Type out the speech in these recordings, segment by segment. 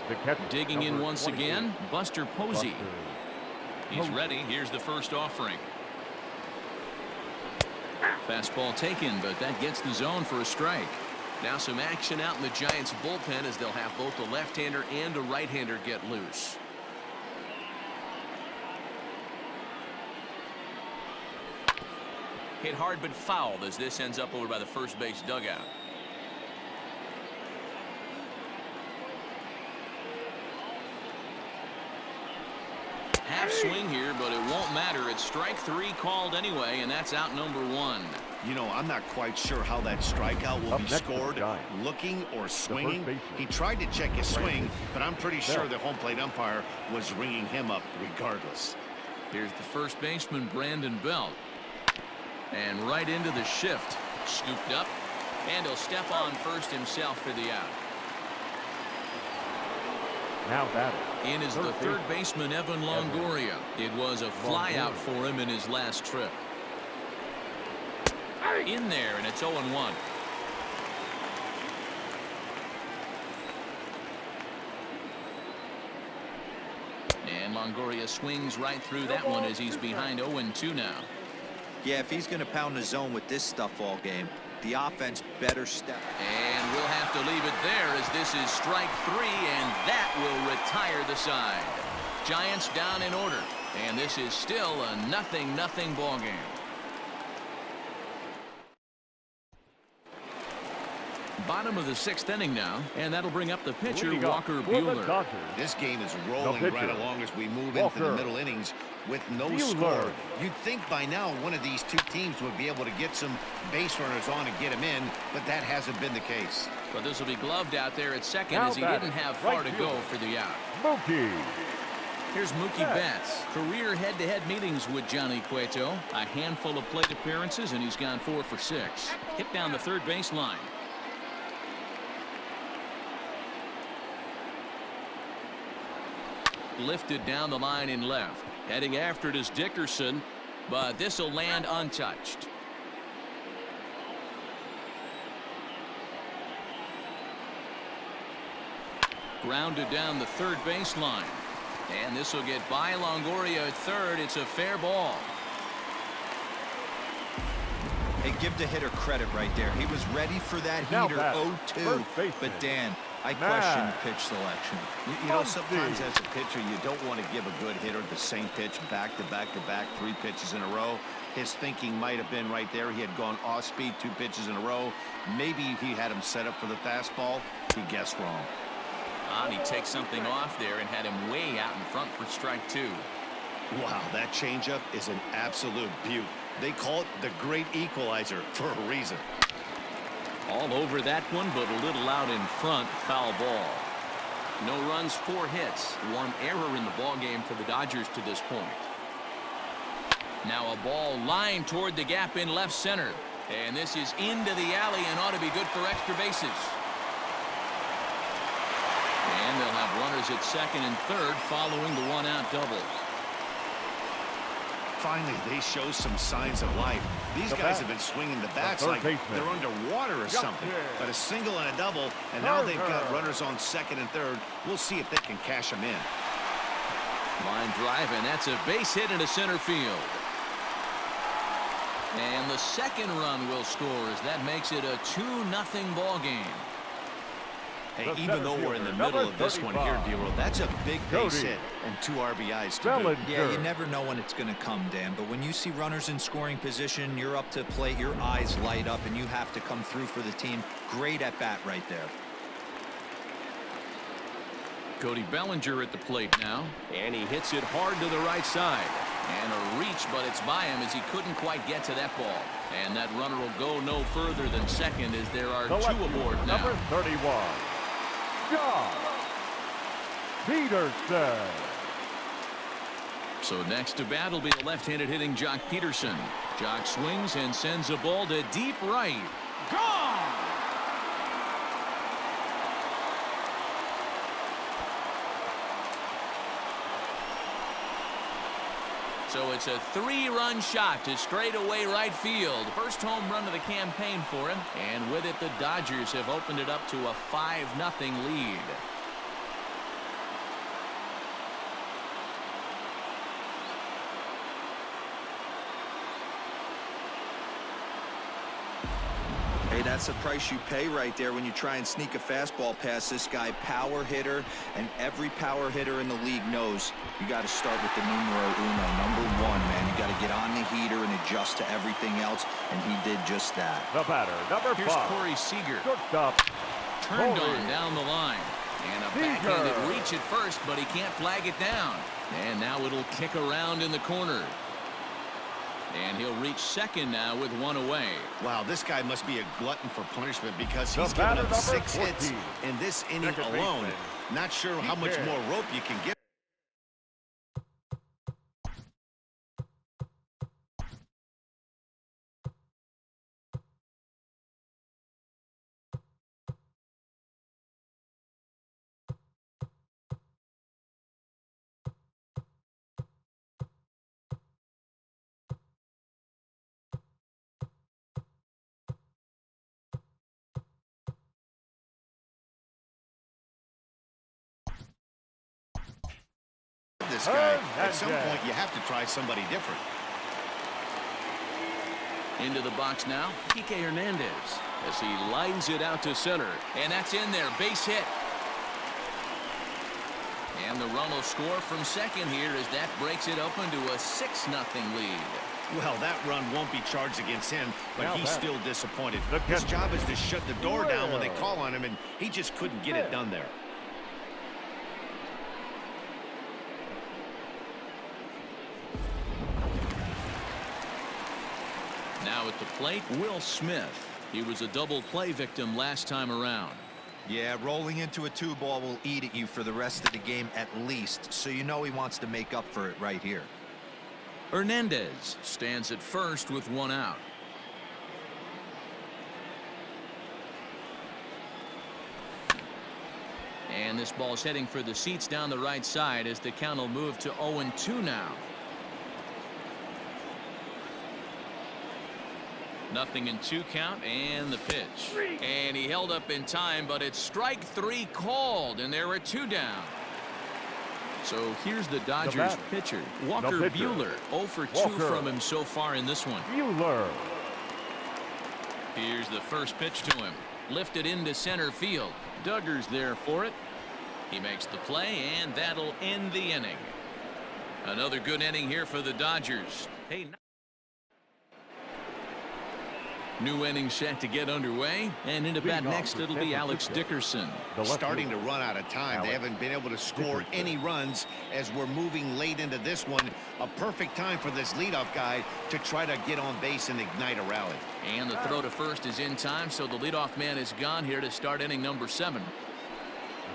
The catcher, Digging in once 22. again, Buster Posey. He's ready. Here's the first offering. Fastball taken, but that gets the zone for a strike. Now some action out in the Giants bullpen as they'll have both a left-hander and a right-hander get loose. Hit hard but fouled as this ends up over by the first base dugout. Half swing here, but it won't matter. It's strike 3 called anyway, and that's out number 1. You know, I'm not quite sure how that strikeout will Up be next scored, looking or swinging. baseman. He tried to check his swing, but I'm pretty sure the home plate umpire was ringing him up regardless. Here's the first baseman, Brandon Belt. And right into the shift. Scooped up, and he'll step on first himself for the out. Now batting. In is the third baseman, Evan Longoria. It was a flyout for him in his last trip. In there, and it's 0-1. And Longoria swings right through that one as he's behind 0-2 now. Yeah, if he's going to pound the zone with this stuff all game, the offense better step. And we'll have to leave it there as this is strike 3, and that will retire the side. Giants down in order, and this is still a 0-0 ball game. Bottom of the 6th inning now, and that'll bring up the pitcher, Walker Buehler. This game is rolling right along as we move into the middle innings with no score. You'd think by now one of these two teams would be able to get some base runners on and get them in, but that hasn't been the case. But this will be gloved out there at second as he didn't have far to go for the out. Mookie. Here's Mookie Betts. Career head-to-head meetings with Johnny Cueto. A handful of plate appearances, and he's gone 4 for 6. Hit down the third base line. Lifted down the line in left. Heading after it is Dickerson, but this will land untouched. Grounded down the third base line. And this will get by Longoria at third. It's a fair ball. Hey, give the hitter credit right there. He was ready for that heater 0-2. But Dan, I question pitch selection. You know, sometimes as a pitcher, you don't want to give a good hitter the same pitch back to back to back, 3 pitches in a row. His thinking might have been right there. He had gone off speed 2 pitches in a row. Maybe he had him set up for the fastball. He guessed wrong. He takes something off there and had him way out in front for strike 2. Wow, that changeup is an absolute beaut. They call it the great equalizer for a reason. All over that one, but a little out in front. Foul ball. No runs, 4 hits. 1 error in the ball game for the Dodgers to this point. Now a ball lined toward the gap in left center. And this is into the alley and ought to be good for extra bases. And they'll have runners at second and third following the 1-out double. Finally, they show some signs of life. These guys have been swinging the bats like they're underwater or something. But a single and a double, and now they've got runners on second and third. We'll see if they can cash them in. Line drive, and that's a base hit into center field. And the second run will score as that makes it a 2-0 ball game. Hey, even though we're in the middle of this one here, D-Roll, that's a big base hit and 2 RBIs to boot. Yeah, you never know when it's going to come, Dan. But when you see runners in scoring position, you're up to plate, your eyes light up, and you have to come through for the team. Great at bat right there. Cody Bellinger at the plate now, and he hits it hard to the right side. And a reach, but it's by him as he couldn't quite get to that ball. And that runner will go no further than second as there are 2 aboard now. Number 31. Jock Peterson. So next to bat will be the left-handed hitting Jock Peterson. Jock swings and sends a ball to deep right. Gone! So it's a 3-run shot to straightaway right field. First home run of the campaign for him. And with it, the Dodgers have opened it up to a 5-0 lead. That's the price you pay right there when you try and sneak a fastball past this guy. Power hitter, and every power hitter in the league knows you got to start with the numero uno, #1, man. You got to get on the heater and adjust to everything else, and he did just that. The batter, number Here's 5. Corey Seager. Shortstop. Turned Corey on down the line. And a backhanded reach at first, but he can't flag it down. And now it'll kick around in the corner. And he'll reach second now with 1 away. Wow, this guy must be a glutton for punishment because The he's given batter, up number 6 hits 14. in this inning Second alone. baseman. Not sure how much more rope you can get. This guy, at some point, you have to try somebody different. Into the box now, Kike Hernandez as he lines it out to center. And that's in there, base hit. And the run will score from second here as that breaks it open to a 6-0 lead. Well, that run won't be charged against him, but Now he's batter. still disappointed. The His catcher. job is to shut the door down when they Well. call on him, and he just couldn't get it done there. Now at the plate, Will Smith. He was a double play victim last time around. Yeah, rolling into a 2-ball will eat at you for the rest of the game at least, so you know he wants to make up for it right here. Hernandez stands at first with 1 out. And this ball's heading for the seats down the right side as the count will move to 0-2 now. Nothing in 2 count, and the pitch. And he held up in time, but it's strike 3 called, and there are 2 down. So here's the Dodgers batter. pitcher, The Walker pitcher. Buehler. 0 for 2 Walker. from him so far in this one. Buehler. Here's the first pitch to him. Lifted into center field. Duggar's there for it. He makes the play, and that'll end the inning. Another good inning here for the Dodgers. Hey. New inning set to get underway, and into bat Leading off next for it'll San be Alex Francisco. Dickerson. The left Starting to fielder. run out of time. They Alex haven't been able to score Dickerson. any runs as we're moving late into this one. A perfect time for this leadoff guy to try to get on base and ignite a rally. And the throw to first is in time, so the leadoff man is gone here to start inning number 7.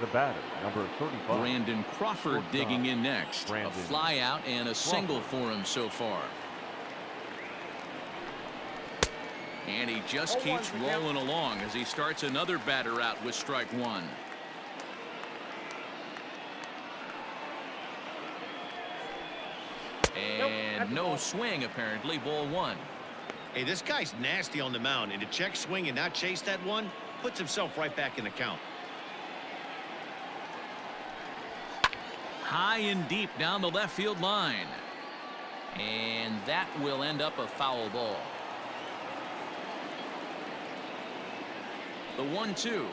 The batter, number 35. Brandon Crawford Shortstop. digging in next. Brandon A fly out and a single for him so far. And he just keeps rolling along as he starts another batter out with strike 1. And no swing apparently, ball 1. Hey, this guy's nasty on the mound, and to check swing and not chase that one puts himself right back in the count. High and deep down the left field line. And that will end up a foul ball. The 1-2.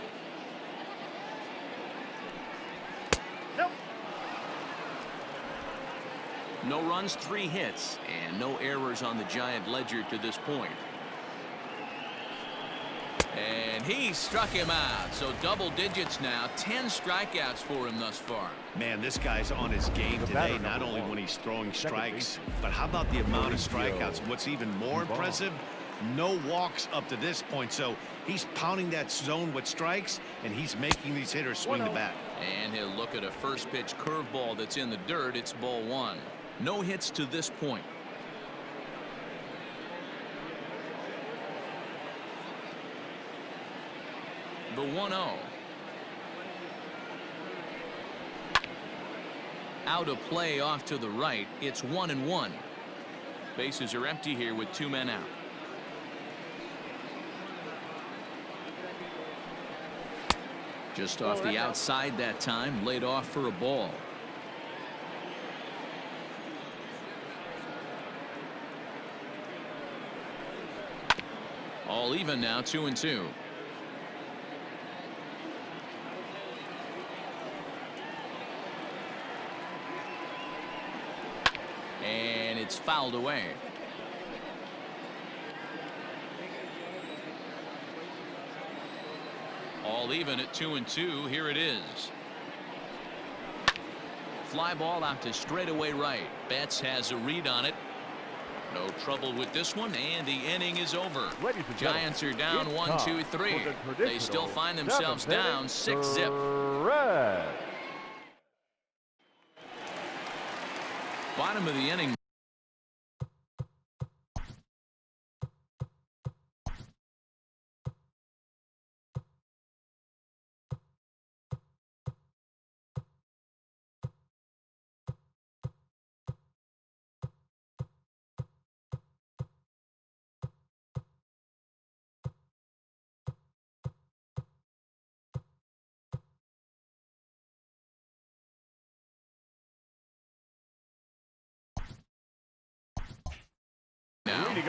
Nope. No runs, 3 hits, and no errors on the Giant ledger to this point. And he struck him out. So double digits now. 10 strikeouts for him thus far. Man, this guy's on his game The today, batter, not number only 1. when he's throwing Second strikes, baseman. but how about the amount of Mauricio strikeouts? What's even more Duvall. impressive, no walks up to this point. So he's pounding that zone with strikes, and he's making these hitters swing the 1-0. bat. And he'll look at a first pitch curveball that's in the dirt. It's ball 1. No hits to this point. The 1-0. Out of play off to the right. It's 1-1. Bases are empty here with 2 men out. Just off the outside that time, laid off for a ball. All even now, 2-2. And it's fouled away. All even at 2-2. Here it is. Fly ball out to straightaway right. Betts has a read on it. No trouble with this one, and the inning is over. Giants are down 1-2-3. They still find themselves down 6-zip. Bottom of the inning.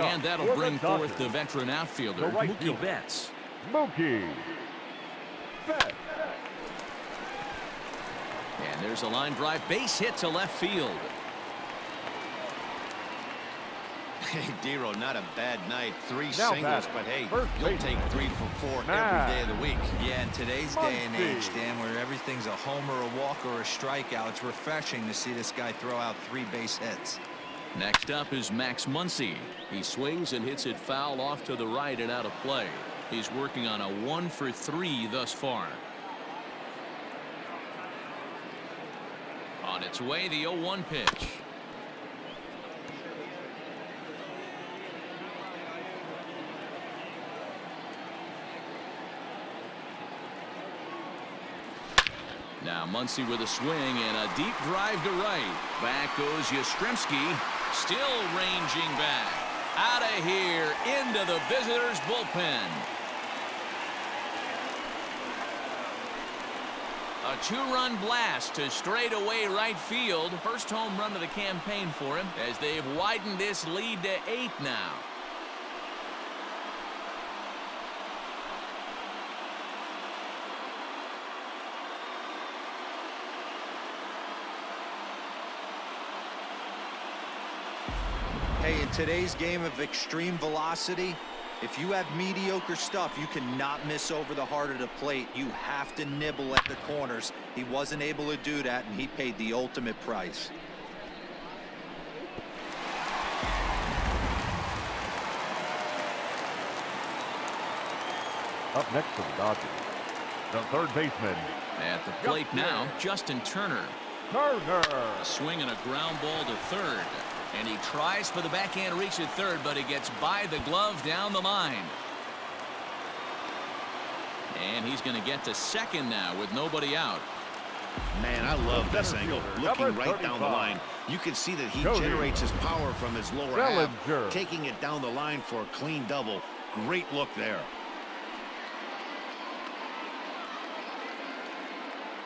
And that'll bring forth the veteran outfielder, Mookie Betts. Mookie Betts. And there's a line drive base hit to left field. Hey, Dero, not a bad night. Three Now singles, batting, but hey, first you'll baseman. take 3 for 4 Now. every day of the week. Yeah, in today's day and age, Muncy. Dan, where everything's a homer, a walk, or a strikeout, it's refreshing to see this guy throw out 3 base hits. Next up is Max Muncy. He swings and hits it foul off to the right and out of play. He's working on a 1 for 3 thus far. On its way, the 0-1 pitch. Now Muncy with a swing and a deep drive to right. Back goes Yastrzemski, still ranging back. Out of here into the visitors' bullpen. A 2-run blast to straightaway right field. First home run of the campaign for him as they've widened this lead to 8 now. Hey, in today's game of extreme velocity, if you have mediocre stuff, you cannot miss over the heart of the plate. You have to nibble at the corners. He wasn't able to do that, and he paid the ultimate price. Up next for the Dodgers, the third baseman. At the plate now, Justin Turner. Turner. A swing and a ground ball to third. And he tries for the backhand reach at third, but he gets by the glove down the line. And he's going to get to second now with nobody out. Man, I love this angle. Looking number right down the 35. line. You can see that he Cody generates his power from his lower half, Bellinger. taking it down the line for a clean double. Great look there.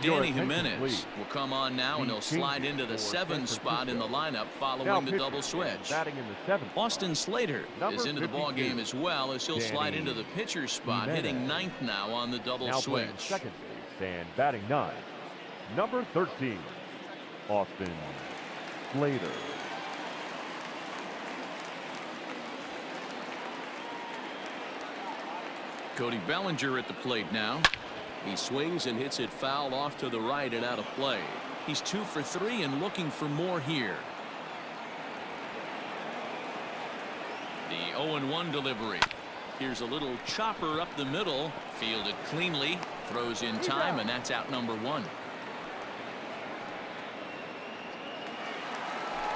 Danny Jimenez will come on now, and he'll slide into the 7 spot in the lineup following the double switch. Batting in the 7th. Austin Slater is into the ball 52. game as well, as he'll slide into the pitcher spot, hitting 9th now on the double Now playing switch. second base and batting 9, number 13, Austin Slater. Cody Bellinger at the plate now. He swings and hits it foul off to the right and out of play. He's 2 for 3 and looking for more here. The 0-1 delivery. Here's a little chopper up the middle, fielded cleanly, throws in time, and that's out number 1.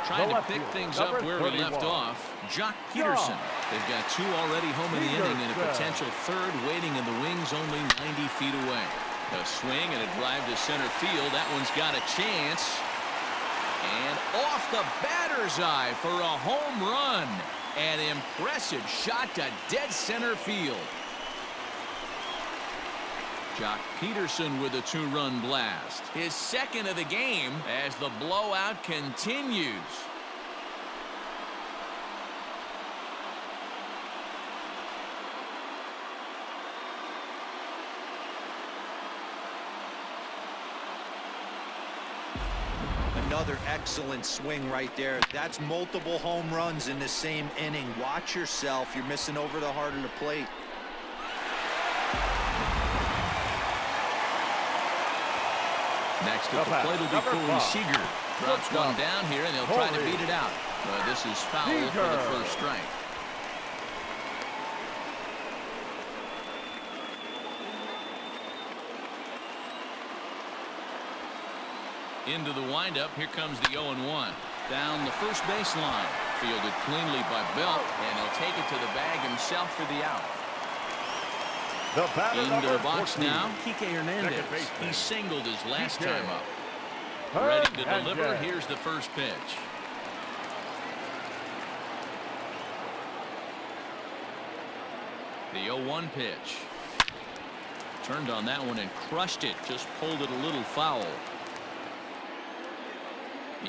Trying to pick things up where we left off, Jock Peterson. They've got 2 already home in the inning and a potential third waiting in the wings only 90 feet away. A swing and a drive to center field. That one's got a chance. And off the batter's eye for a home run. An impressive shot to dead center field. Jock Peterson with a 2-run blast. His second of the game as the blowout continues. another excellent swing right there. That's multiple home runs in the same inning. Watch yourself. You're missing over the heart of the plate. Next at the plate will be Corey Seager. Drops one down here, and they'll try to beat it out. But this is foul for the first strike. Into the windup. Here comes the 0-1. Down the first base line. Fielded cleanly by Belt, and he'll take it to the bag himself for the out. Into the box 14. Now, Kike Hernandez. He singled his last time up. Ready to deliver. Here's the first pitch. The 0-1 pitch. Turned on that one and crushed it. Just pulled it a little foul.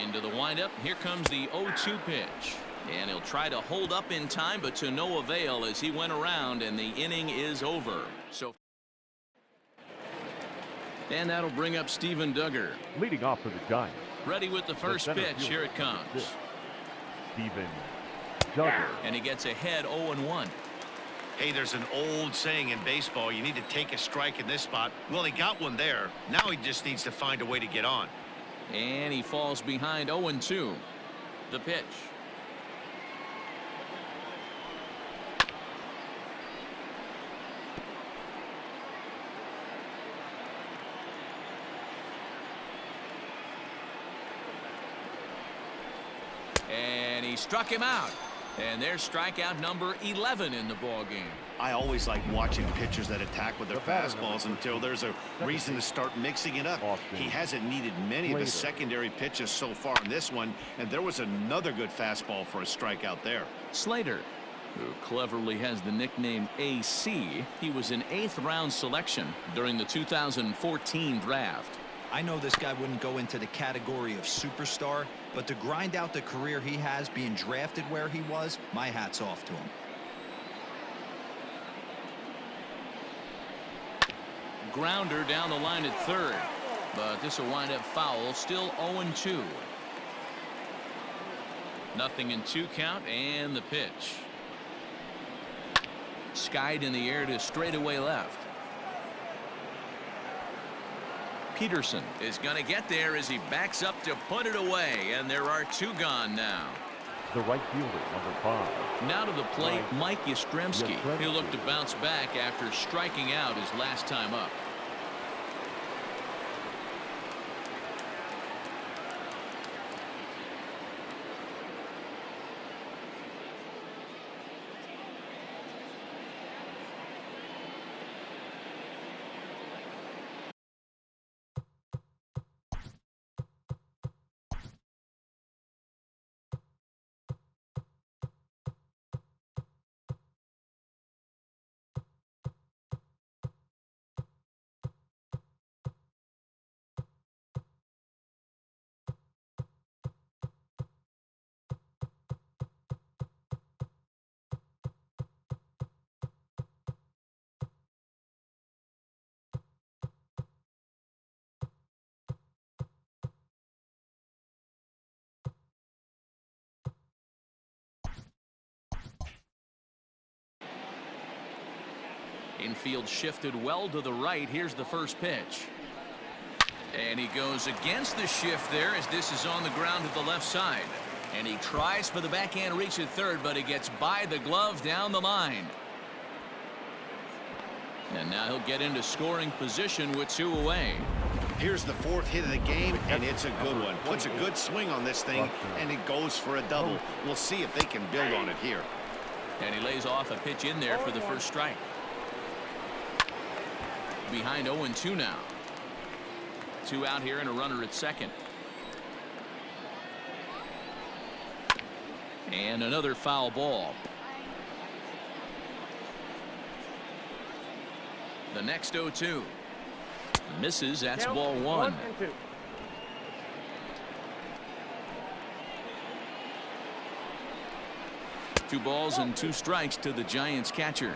Into the windup. Here comes the 0-2 pitch. And he'll try to hold up in time, but to no avail as he went around, and the inning is over. And that'll bring up Steven Duggar. Leading off for the Giants. Ready with the first pitch. Here it comes. Steven Duggar. And he gets ahead 0-1. Hey, there's an old saying in baseball, you need to take a strike in this spot. Well, he got one there. Now he just needs to find a way to get on. And he falls behind 0-2. The pitch. And he struck him out. And there's strikeout number 11 in the ball game. I always like watching pitchers that attack with their fastballs until there's a reason to start mixing it up. He hasn't needed many of his secondary pitches so far in this one, and there was another good fastball for a strikeout there. Slater, who cleverly has the nickname AC, he was an 8th round selection during the 2014 draft. I know this guy wouldn't go into the category of superstar, but to grind out the career he has being drafted where he was, my hat's off to him. Grounder down the line at third, but this will wind up foul. Still 0-2. Nothing in 2 count, and the pitch. Skied in the air to straightaway left. Peterson is going to get there as he backs up to put it away, and there are 2 gone now. The right fielder, number 5. Now to the plate, Mike Yastrzemski. He'll look to bounce back after striking out his last time up. Infield shifted well to the right. Here's the first pitch. And he goes against the shift there as this is on the ground to the left side. And he tries for the backhand reach at third, but he gets by the glove down the line. And now he'll get into scoring position with 2 away. Here's the 4th hit of the game, and it's a good one. Puts a good swing on this thing, and it goes for a double. We'll see if they can build on it here. And he lays off a pitch in there for the first strike. Behind 0-2 now. 2 out here and a runner at second. And another foul ball. The next 0-2. Misses. That's ball 1. 2 balls and 2 strikes to the Giants catcher.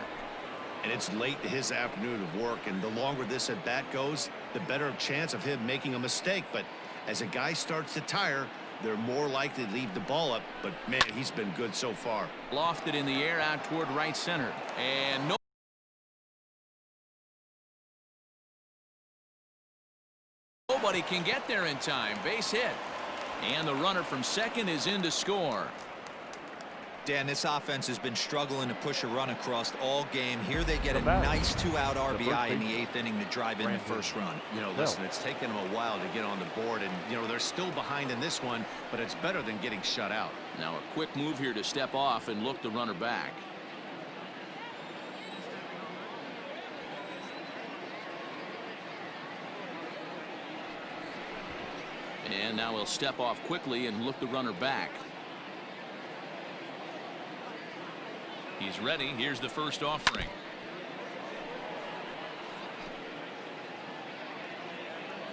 And it's late to his afternoon of work, and the longer this at bat goes, the better chance of him making a mistake. But as a guy starts to tire, they're more likely to leave the ball up. But, man, he's been good so far. Lofted in the air out toward right center. And nobody can get there in time. Base hit. And the runner from second is in to score. Dan, this offense has been struggling to push a run across all game. Here they get a nice 2-out RBI in the 8th inning to drive in the first run. You know, listen, it's taken them a while to get on the board, and, you know, they're still behind in this one, but it's better than getting shut out. Now a quick move here to step off and look the runner back. And now he'll step off quickly and look the runner back. He's ready. Here's the first offering.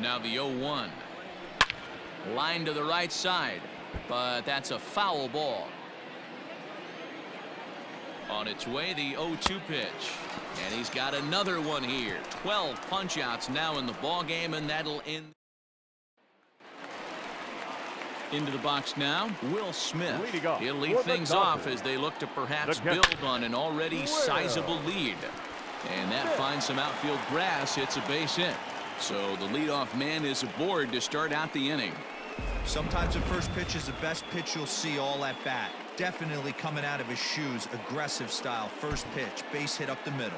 Now the 0-1. Line to the right side, but that's a foul ball. On its way, the 0-2 pitch. And he's got another one here. 12 punch-outs now in the ball game, and that'll end. Into the box now, Will Smith. He'll lead things off as they look to perhaps build on an already sizable lead. And that finds some outfield grass. It's a base hit. So the leadoff man is aboard to start out the inning. Sometimes the first pitch is the best pitch you'll see all at bat. Definitely coming out of his shoes, aggressive style. First pitch, base hit up the middle.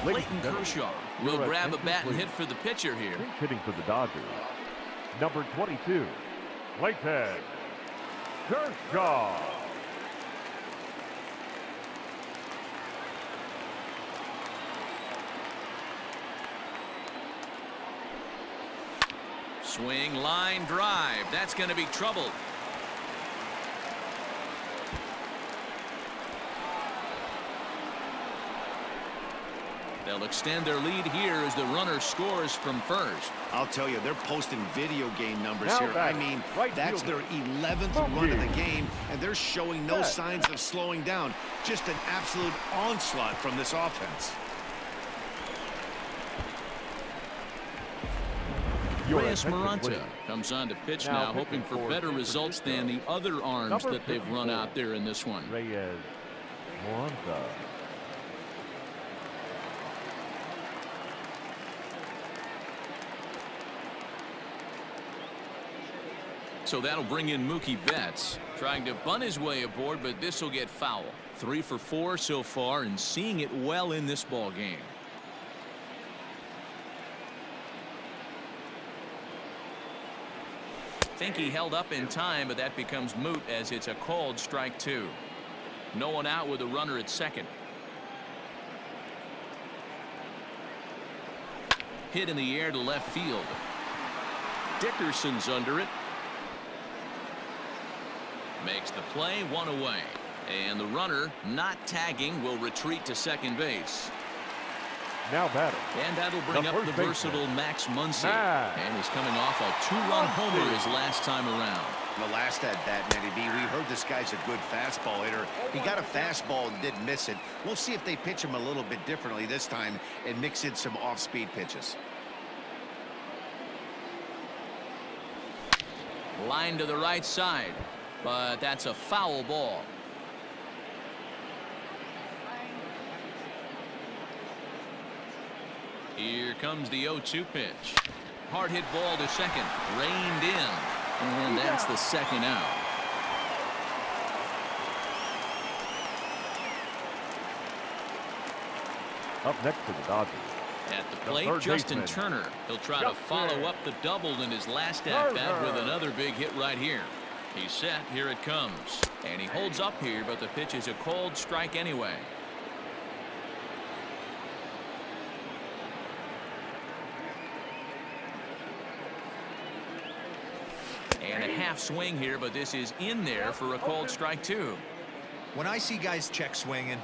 Clayton Kershaw will grab a bat and hit for the pitcher here. Hitting for the Dodgers, number 22, Clayton Kershaw. Swing, line drive. That's going to be trouble. They'll extend their lead here as the runner scores from first. I'll tell you, they're posting video game numbers here. I mean, that's their 11th run of the game, and they're showing no signs of slowing down. Just an absolute onslaught from this offense. Reyes Maranta comes on to pitch now, hoping for better results than the other arms that they've run out there in this one. Reyes Maranta. So that'll bring in Mookie Betts, trying to bunt his way aboard, but this will get foul. 3 for 4 so far, and seeing it well in this ball game. Think he held up in time, but that becomes moot as it's a called strike 2. No one out with a runner at second. Hit in the air to left field. Dickerson's under it. Makes the play, 1 away. And the runner, not tagging, will retreat to second base. Now batting. And that'll bring up the versatile Max Muncy. And he's coming off a 2-run homer his last time around. The last at bat, Matty B, we heard this guy's a good fastball hitter. He got a fastball and didn't miss it. We'll see if they pitch him a little bit differently this time and mix in some off-speed pitches. Line to the right side, but that's a foul ball. Here comes the 0-2 pitch. Hard hit ball to second, reined in, and that's the second out. Up next to the Dodgers. At the plate, Justin Turner. He'll try to follow up the double in his last at-bat with another big hit right here. He's set. Here it comes. And he holds up here, but the pitch is a called strike anyway. And a half swing here, but this is in there for a called strike 2. When I see guys check swinging,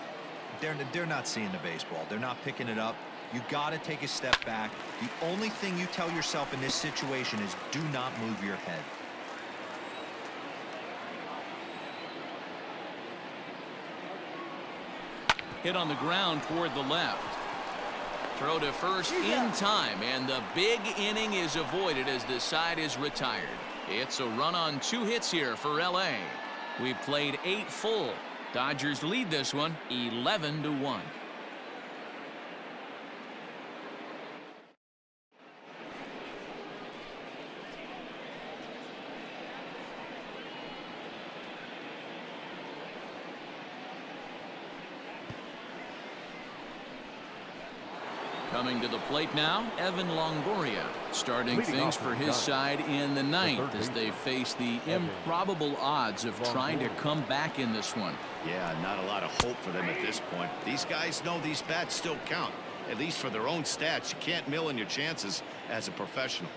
they're not seeing the baseball. They're not picking it up. You got to take a step back. The only thing you tell yourself in this situation is do not move your head. hit on the ground toward the left. Throw to first in time, and the big inning is avoided as the side is retired. It's a run on 2 hits here for LA. We've played 8 full. Dodgers lead this one 11-1. Coming to the plate now, Evan Longoria, starting things for his side in the 9th as they face the improbable odds of trying to come back in this one. Yeah, not a lot of hope for them at this point. These guys know these bats still count, at least for their own stats. You can't mill in your chances as a professional.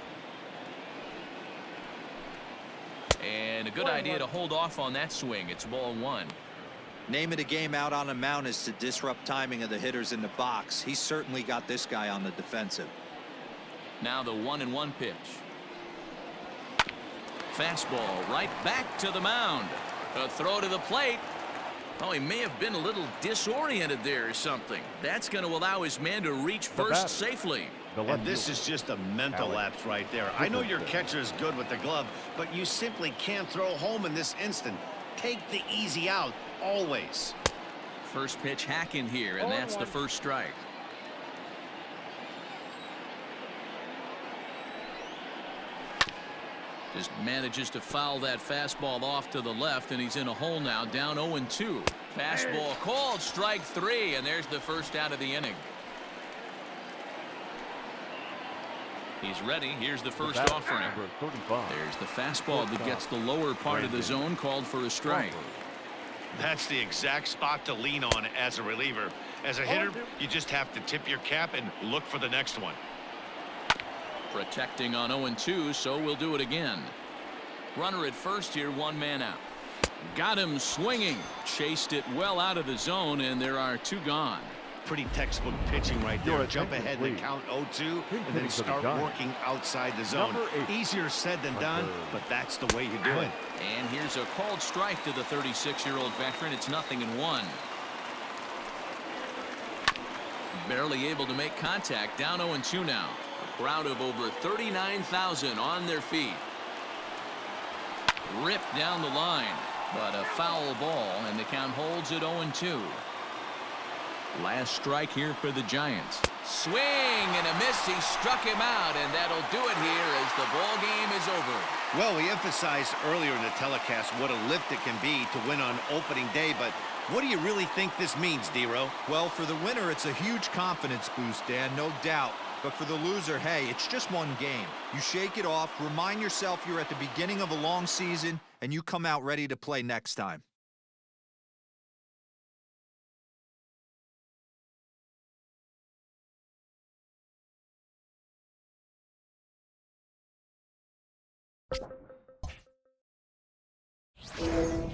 And a good idea to hold off on that swing. It's ball 1. Name of the game out on a mound is to disrupt timing of the hitters in the box. He's certainly got this guy on the defensive. Now the 1-1 pitch. Fastball right back to the mound. A throw to the plate. Oh, he may have been a little disoriented there or something. That's going to allow his man to reach first safely. And this is just a mental lapse right there. I know your catcher is good with the glove, but you simply can't throw home in this instant. Take the easy out, always. First pitch hack in here, and that's the first strike. Just manages to foul that fastball off to the left, and he's in a hole now, down 0-2. Fastball called, strike 3, and there's the first out of the inning. He's ready. Here's the first offering. There's the fastball that gets the lower part of the zone, called for a strike. That's the exact spot to lean on as a reliever. As a hitter, you just have to tip your cap and look for the next one. Protecting on 0-2, so we'll do it again. Runner at first here, 1 man out. Got him swinging. Chased it well out of the zone, and there are 2 gone. Pretty textbook pitching right there. Jump ahead and count 0-2 and then start working outside the zone. Easier said than done, but that's the way you do it. And here's a called strike to the 36-year-old veteran. It's 0-1. Barely able to make contact. Down 0-2 now. A crowd of over 39,000 on their feet. Ripped down the line, but a foul ball, and the count holds at 0-2. Last strike here for the Giants. Swing and a miss. He struck him out, and that'll do it here as the ball game is over. Well, we emphasized earlier in the telecast what a lift it can be to win on opening day, but what do you really think this means, D-Row? Well, for the winner, it's a huge confidence boost, Dan, no doubt. But for the loser, hey, it's just one game. You shake it off, remind yourself you're at the beginning of a long season, and you come out ready to play next time. You